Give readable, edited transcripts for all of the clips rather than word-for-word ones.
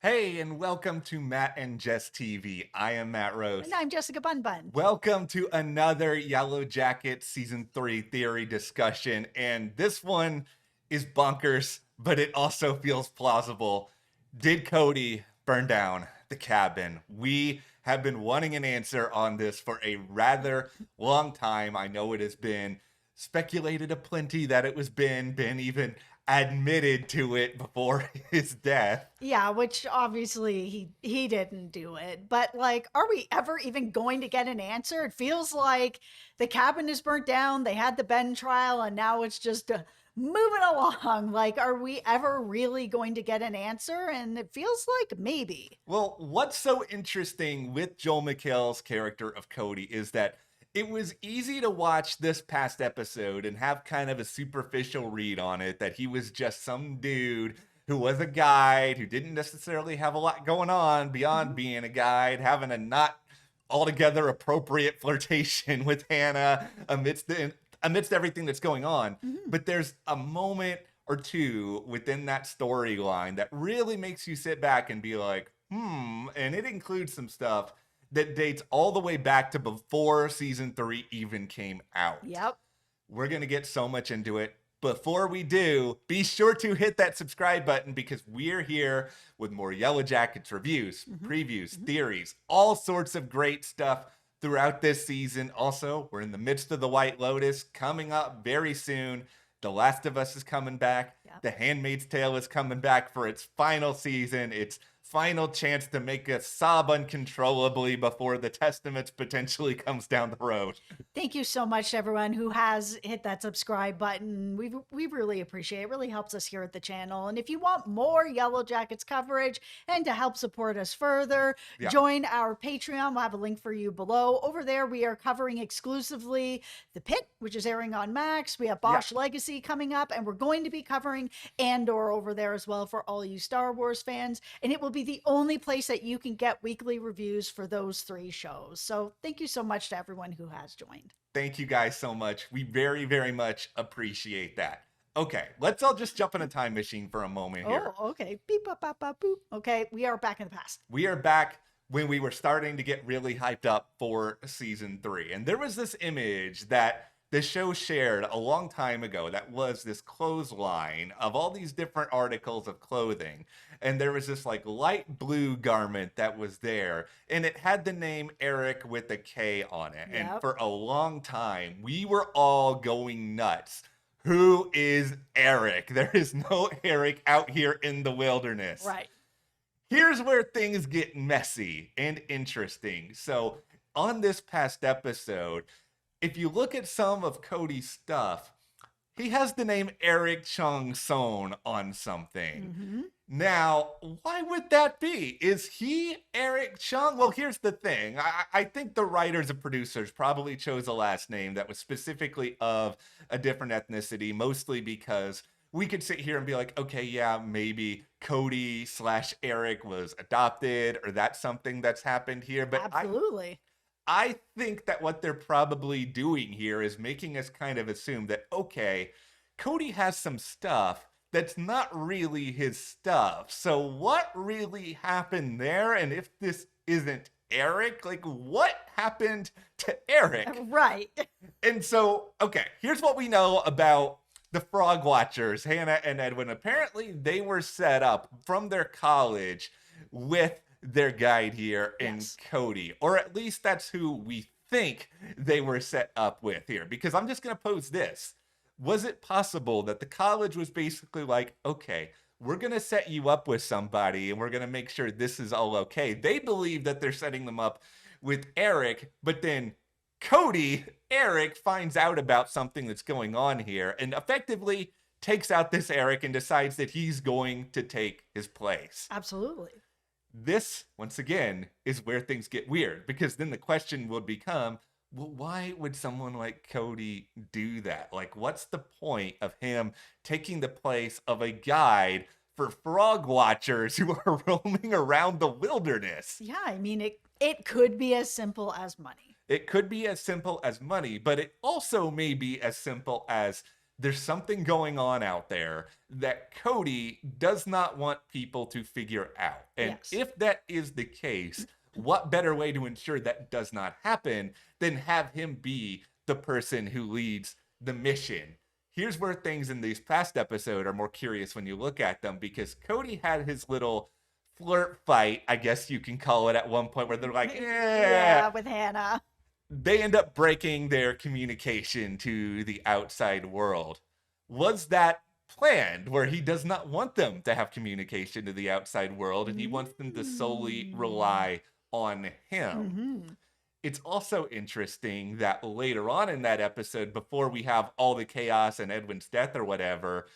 Hey, and welcome to Matt and Jess TV. I am Matt Rose. And I'm Jessica Bun Bun. Welcome to another Yellowjackets Season 3 theory discussion. And this one is bonkers, but it also feels plausible. Did Kodi burn down the cabin? We have been wanting an answer on this for a rather long time. I know it has been speculated aplenty that it was Ben even admitted to it before his death. Yeah, which obviously he didn't do it. But like, are we ever even going to get an answer? It feels like the cabin is burnt down. They had the Ben trial, and now it's just moving along. Like, are we ever really going to get an answer? And it feels like maybe. Well, what's so interesting with Joel McHale's character of Kodi is that it was easy to watch this past episode and have kind of a superficial read on it that he was just some dude who was a guide who didn't necessarily have a lot going on beyond being a guide, having a not altogether appropriate flirtation with Hannah amidst everything that's going on. But there's a moment or two within that storyline that really makes you sit back and be like, and it includes some stuff that dates all the way back to before season 3 even came out. Yep. We're going to get so much into it. Before we do, be sure to hit that subscribe button because we're here with more Yellowjackets reviews, previews, theories, all sorts of great stuff throughout this season. Also, we're in the midst of The White Lotus coming up very soon. The Last of Us is coming back. Yep. The Handmaid's Tale is coming back for its final season. Its final chance to make us sob uncontrollably before the Testaments potentially comes down the road. Thank you so much to everyone who has hit that subscribe button. We really appreciate it. It really helps us here at the channel. And if you want more Yellow Jackets coverage and to help support us further, join our Patreon. We'll have a link for you below. Over there, we are covering exclusively The Pit, which is airing on Max. We have Bosch Legacy coming up, and we're going to be covering Andor over there as well for all you Star Wars fans. And it will be the only place that you can get weekly reviews for those 3 shows. So thank you so much to everyone who has joined. Thank you guys so much. We very, very much appreciate that. Okay, let's all just jump in a time machine for a moment here. Oh, okay. Beep, bop, bop, bop, boop. Okay, we are back in the past. We are back when we were starting to get really hyped up for season 3. And there was this image that the show shared a long time ago that was this clothesline of all these different articles of clothing. And there was this like light blue garment that was there. And it had the name Eric with a K on it. Yep. And for a long time, we were all going nuts. Who is Eric? There is no Eric out here in the wilderness. Right. Here's where things get messy and interesting. So on this past episode, if you look at some of Kodi's stuff, he has the name Eric Chung Son on something. Now, why would that be? Is he Eric Chung? Well, here's the thing. I think the writers and producers probably chose a last name that was specifically of a different ethnicity, mostly because we could sit here and be like, okay, yeah, maybe Kodi/Eric was adopted, or that's something that's happened here. But absolutely. I think that what they're probably doing here is making us kind of assume that, okay, Kodi has some stuff that's not really his stuff. So what really happened there? And if this isn't Eric, like what happened to Eric? Right. And so, okay, here's what we know about the Frog Watchers, Hannah and Edwin. Apparently they were set up from their college with their guide here in Kodi, or at least that's who we think they were set up with here. Because I'm just going to pose this. Was it possible that the college was basically like, okay, we're going to set you up with somebody and we're going to make sure this is all okay? They believe that they're setting them up with Eric, but then Eric finds out about something that's going on here and effectively takes out this Eric and decides that he's going to take his place. Absolutely. This, once again, is where things get weird, because then the question will become, well, why would someone like Kodi do that? Like, what's the point of him taking the place of a guide for frog watchers who are roaming around the wilderness? Yeah, I mean, it could be as simple as money. It could be as simple as money, but it also may be as simple as there's something going on out there that Kodi does not want people to figure out. And Yes. if that is the case, what better way to ensure that does not happen than have him be the person who leads the mission? Here's where things in these past episode are more curious when you look at them, because Kodi had his little flirt fight, I guess you can call it, at one point where they're like, Yeah, with Hannah. they end up breaking their communication to the outside world. Was that planned, where he does not want them to have communication to the outside world and he wants them to solely Mm. rely on him? Mm-hmm. It's also interesting that later on in that episode, before we have all the chaos and Edwin's death or whatever,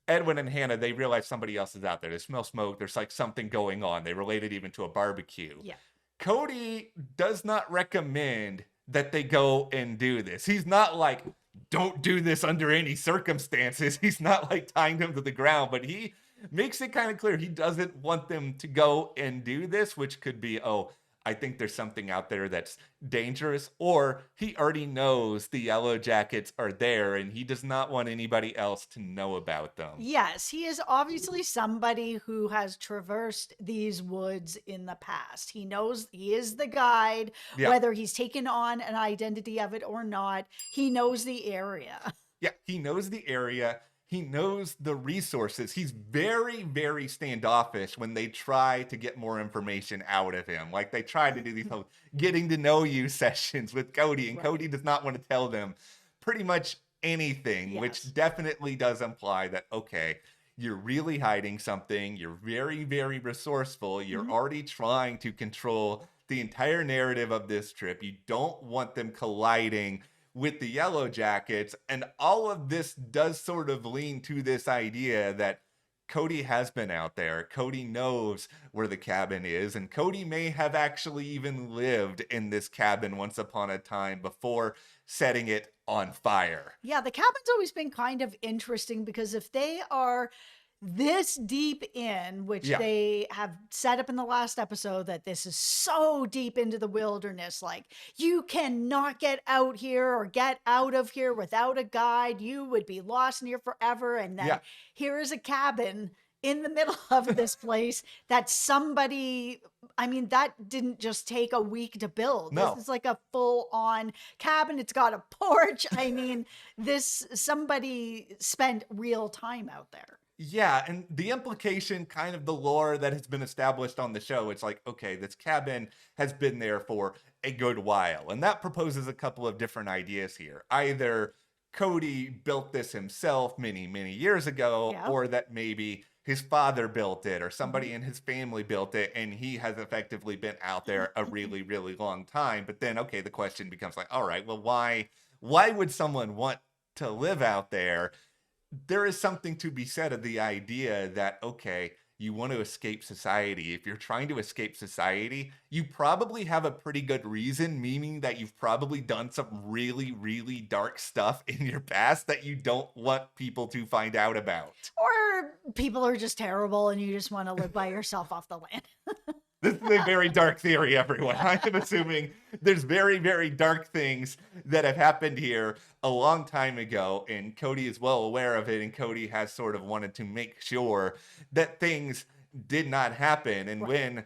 Edwin and Hannah, they realize somebody else is out there. They smell smoke. There's like something going on. They relate it even to a barbecue. Yeah. Kodi does not recommend that they go and do this. He's not like, don't do this under any circumstances. He's not like tying them to the ground, but he makes it kind of clear he doesn't want them to go and do this, which could be, oh, I think there's something out there that's dangerous, or he already knows the Yellowjackets are there and he does not want anybody else to know about them. Yes, he is obviously somebody who has traversed these woods in the past. He knows he is the guide, Yeah. whether he's taken on an identity of it or not. He knows the area. Yeah, he knows the area. He knows the resources. He's very, very standoffish when they try to get more information out of him. Like they try to do these whole getting to know you sessions with Kodi, and Right. Kodi does not want to tell them pretty much anything, Yes. which definitely does imply that, okay, you're really hiding something. You're very, very resourceful. You're Mhm. already trying to control the entire narrative of this trip. You don't want them colliding with the Yellowjackets. And all of this does sort of lean to this idea that Kodi has been out there. Kodi knows where the cabin is, and Kodi may have actually even lived in this cabin once upon a time before setting it on fire. Yeah, the cabin's always been kind of interesting because if they are this deep in, which Yeah. they have set up in the last episode, that this is so deep into the wilderness, like you cannot get out here or get out of here without a guide. You would be lost in here forever. And then Yeah. here is a cabin in the middle of this place that somebody, I mean, that didn't just take a week to build. No. This is like a full on cabin. It's got a porch. I mean, this somebody spent real time out there. Yeah, and the implication, kind of the lore that has been established on the show, it's like, okay, this cabin has been there for a good while. And that proposes a couple of different ideas here. Either Kodi built this himself many, many years ago, Yeah. or that maybe his father built it or somebody Mhm. in his family built it and he has effectively been out there a really, really long time. But then, okay, the question becomes like, all right, well, why would someone want to live out there? There is something to be said of the idea that, okay, you want to escape society. If you're trying to escape society, you probably have a pretty good reason, meaning that you've probably done some really, really dark stuff in your past that you don't want people to find out about. Or people are just terrible and you just want to live by yourself off the land. This is a very dark theory, everyone. I am assuming there's very, very dark things that have happened here a long time ago, and Kodi is well aware of it, and Kodi has sort of wanted to make sure that things did not happen. And Right. when,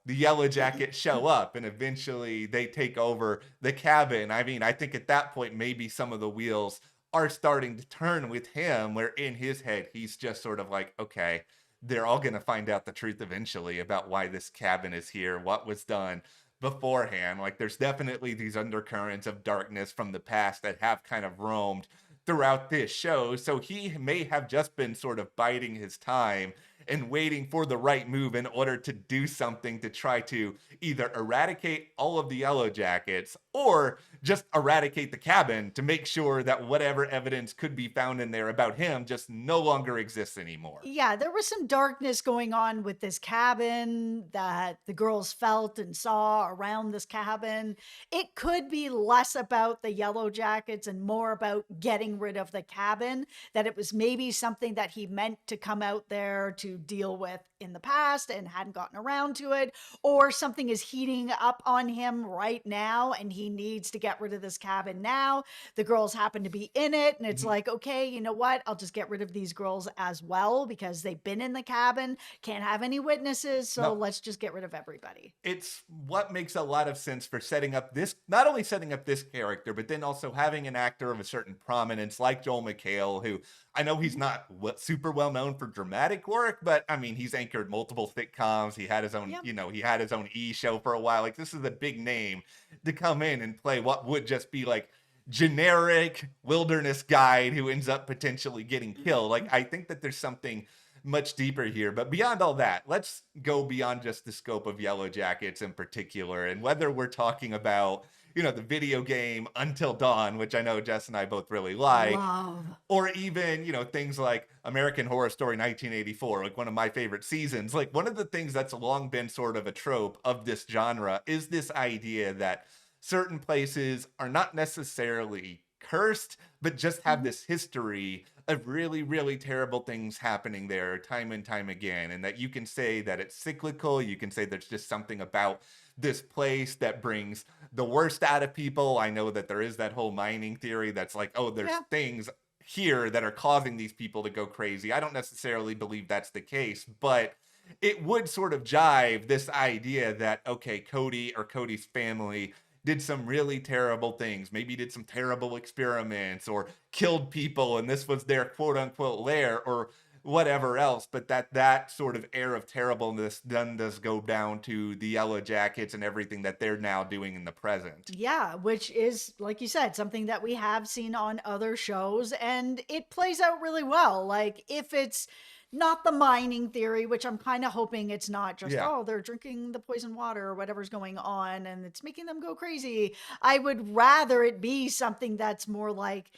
the Yellowjackets show up and eventually they take over the cabin, I mean, I think at that point, maybe some of the wheels are starting to turn with him, where in his head, he's just sort of like, okay, they're all going to find out the truth eventually about why this cabin is here, what was done beforehand. Like, there's definitely these undercurrents of darkness from the past that have kind of roamed throughout this show. So he may have just been sort of biding his time and waiting for the right move in order to do something to try to either eradicate all of the Yellowjackets or just eradicate the cabin to make sure that whatever evidence could be found in there about him just no longer exists anymore. Yeah, there was some darkness going on with this cabin that the girls felt and saw around this cabin. It could be less about the Yellowjackets and more about getting rid of the cabin, that it was maybe something that he meant to come out there to to deal with in the past and hadn't gotten around to it, or something is heating up on him right now and he needs to get rid of this cabin now. The girls happen to be in it, and it's Mhm. like, okay, you know what? I'll just get rid of these girls as well because they've been in the cabin, can't have any witnesses, so No, let's just get rid of everybody. it's what makes a lot of sense for setting up this, not only setting up this character, but then also having an actor of a certain prominence like Joel McHale, who I know he's Mhm. not super well known for dramatic work, but I mean, he's anchored multiple sitcoms. He had his own, Yep. he had his own show for a while. Like, this is a big name to come in and play what would just be like generic wilderness guide who ends up potentially getting killed. Like, I think that there's something much deeper here. But beyond all that, let's go beyond just the scope of Yellowjackets in particular, and whether we're talking about, the video game Until Dawn, which I know Jess and I both really like, Love. or even, things like American Horror Story 1984, like one of my favorite seasons. Like, one of the things that's long been sort of a trope of this genre is this idea that certain places are not necessarily cursed, but just have Mhm. this history of really, really terrible things happening there time and time again. And that you can say that it's cyclical. You can say there's just something about this place that brings the worst out of people. I know that there is that whole mining theory that's like, oh, there's Yeah. things here that are causing these people to go crazy. I don't necessarily believe that's the case, but it would sort of jive this idea that, okay, Kodi or Cody's family did some really terrible things, maybe did some terrible experiments or killed people, and this was their quote unquote lair or whatever else. But that sort of air of terribleness then does go down to the Yellowjackets and everything that they're now doing in the present. Yeah, which is, like you said, something that we have seen on other shows, and it plays out really well. Like, if it's not the mining theory, which I'm kind of hoping it's not just, Yeah. oh, they're drinking the poison water or whatever's going on and it's making them go crazy. I would rather it be something that's more like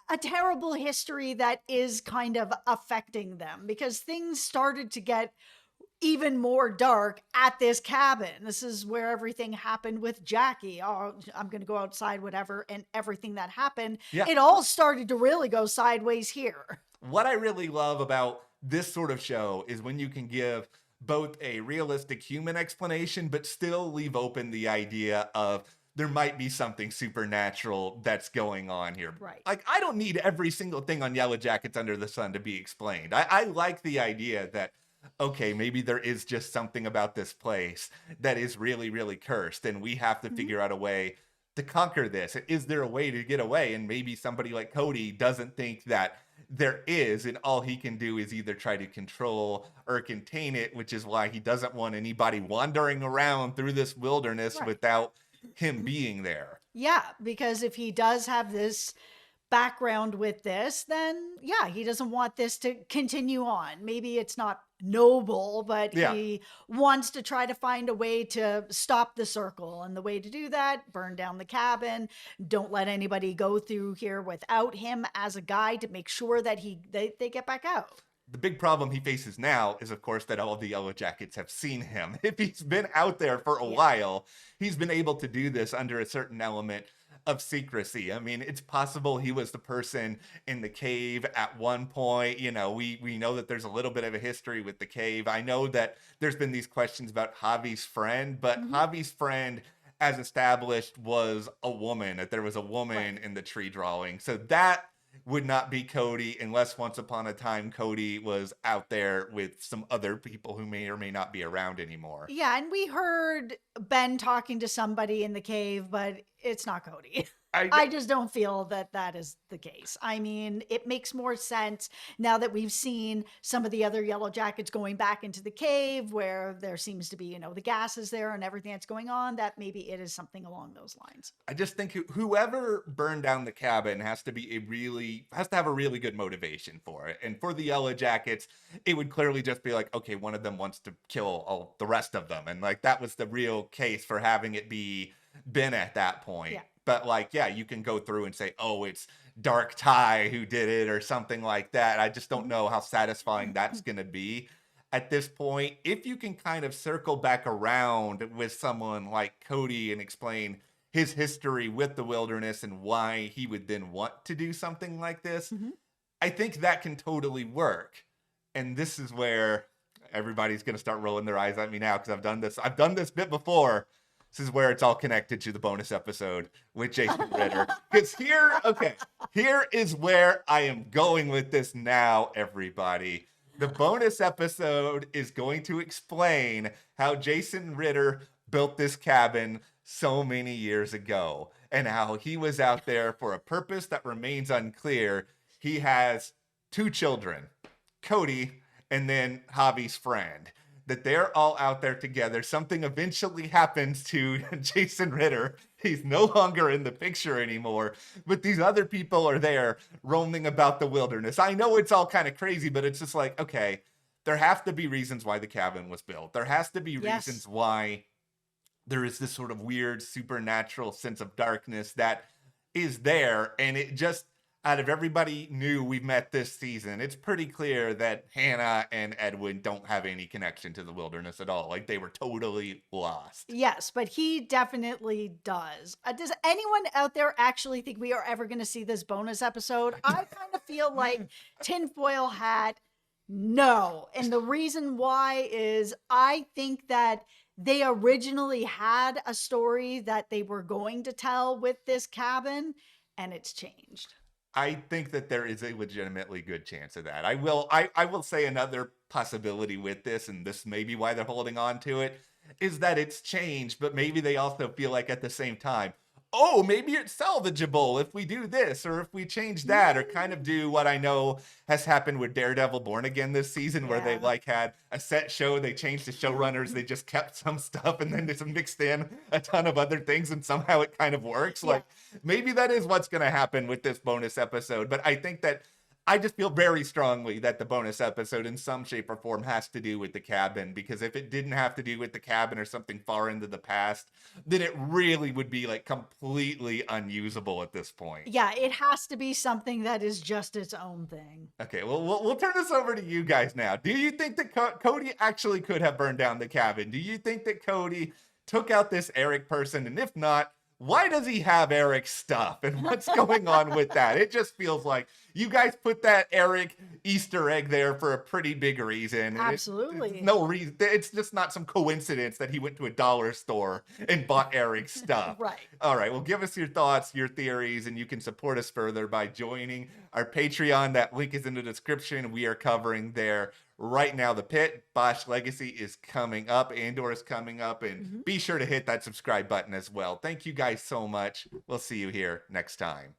a terrible history that is kind of affecting them, because things started to get even more dark at this cabin. This is where everything happened with Jackie. Oh, I'm going to go outside, whatever. And everything that happened, Yeah. it all started to really go sideways here. What I really love about this sort of show is when you can give both a realistic human explanation, but still leave open the idea of there might be something supernatural that's going on here. Right. Like, I don't need every single thing on Yellowjackets Under the Sun to be explained. I like the idea that, okay, maybe there is just something about this place that is really, really cursed, and we have to Mhm. figure out a way to conquer this. Is there a way to get away? And maybe somebody like Kodi doesn't think that there is, and all he can do is either try to control or contain it, which is why he doesn't want anybody wandering around through this wilderness Right. without him being there. Yeah, because if he does have this background with this, then yeah, he doesn't want this to continue on. Maybe it's not noble, but Yeah. he wants to try to find a way to stop the circle. And the way to do that, burn down the cabin, don't let anybody go through here without him as a guide to make sure that they get back out. The big problem he faces now is, of course, that all the Yellowjackets have seen him. If he's been out there for a Yeah. while, he's been able to do this under a certain element of secrecy. I mean, it's possible he was the person in the cave at one point. We know that there's a little bit of a history with the cave. I know that there's been these questions about Javi's friend, but Mhm. Javi's friend, as established, was a woman, that there was a woman Right. in the tree drawing. So that would not be Kodi, unless once upon a time Kodi was out there with some other people who may or may not be around anymore. Yeah, and we heard Ben talking to somebody in the cave, but it's not Kodi. I I just don't feel that that is the case. I mean, it makes more sense now that we've seen some of the other Yellow Jackets going back into the cave where there seems to be, the gases there and everything that's going on, that maybe it is something along those lines. I just think whoever burned down the cabin has to have a really good motivation for it. And for the Yellowjackets, it would clearly just be like, okay, one of them wants to kill all the rest of them, and like that was the real case for having it be Ben at that point. Yeah. But like, yeah, you can go through and say, oh, it's Dark Ty who did it or something like that. I just don't Mhm. know how satisfying that's going to be at this point. If you can kind of circle back around with someone like Kodi and explain his history with the wilderness and why he would then want to do something like this, Mhm. I think that can totally work. And this is where everybody's going to start rolling their eyes at me now because I've done this bit before. This is where it's all connected to the bonus episode with Jason Ritter. Because here is where I am going with this now, everybody. The bonus episode is going to explain how Jason Ritter built this cabin so many years ago and how he was out there for a purpose that remains unclear. He has 2 children, Kodi and then Javi's friend, that they're all out there together. Something eventually happens to Jason Ritter. He's no longer in the picture anymore, but these other people are there roaming about the wilderness. I know it's all kind of crazy, but it's just like, okay, there have to be reasons why the cabin was built. There has to be reasons why there is this sort of weird supernatural sense of darkness that is there. And it just, out of everybody new we've met this season, it's pretty clear that Hannah and Edwin don't have any connection to the wilderness at all. Like, they were totally lost. Yes, but he definitely does. Does anyone out there actually think we are ever going to see this bonus episode? I kind of feel like tinfoil hat, no. And the reason why is I think that they originally had a story that they were going to tell with this cabin, and it's changed. I think that there is a legitimately good chance of that. I will say another possibility with this, and this may be why they're holding on to it, is that it's changed, but maybe they also feel like at the same time, oh, maybe it's salvageable if we do this or if we change that, or kind of do what I know has happened with Daredevil Born Again this season, where they like had a set show, they changed the showrunners, they just kept some stuff and then they just mixed in a ton of other things and somehow it kind of works. Like, maybe that is what's going to happen with this bonus episode, but I think that I just feel very strongly that the bonus episode in some shape or form has to do with the cabin, because if it didn't have to do with the cabin or something far into the past, then it really would be like completely unusable at this point. Yeah, it has to be something that is just its own thing. Okay, well, we'll turn this over to you guys now. Do you think that Kodi actually could have burned down the cabin? Do you think that Kodi took out this Eric person? And if not, why does he have Eric's stuff? And what's going on with that? It just feels like you guys put that Eric Easter egg there for a pretty big reason. Absolutely. It's no reason. It's just not some coincidence that he went to a dollar store and bought Eric's stuff. Right. All right. Well, give us your thoughts, your theories, and you can support us further by joining our Patreon. That link is in the description. We are covering there right now. The Pit, Bosch Legacy is coming up. Andor is coming up. And be sure to hit that subscribe button as well. Thank you guys so much. We'll see you here next time.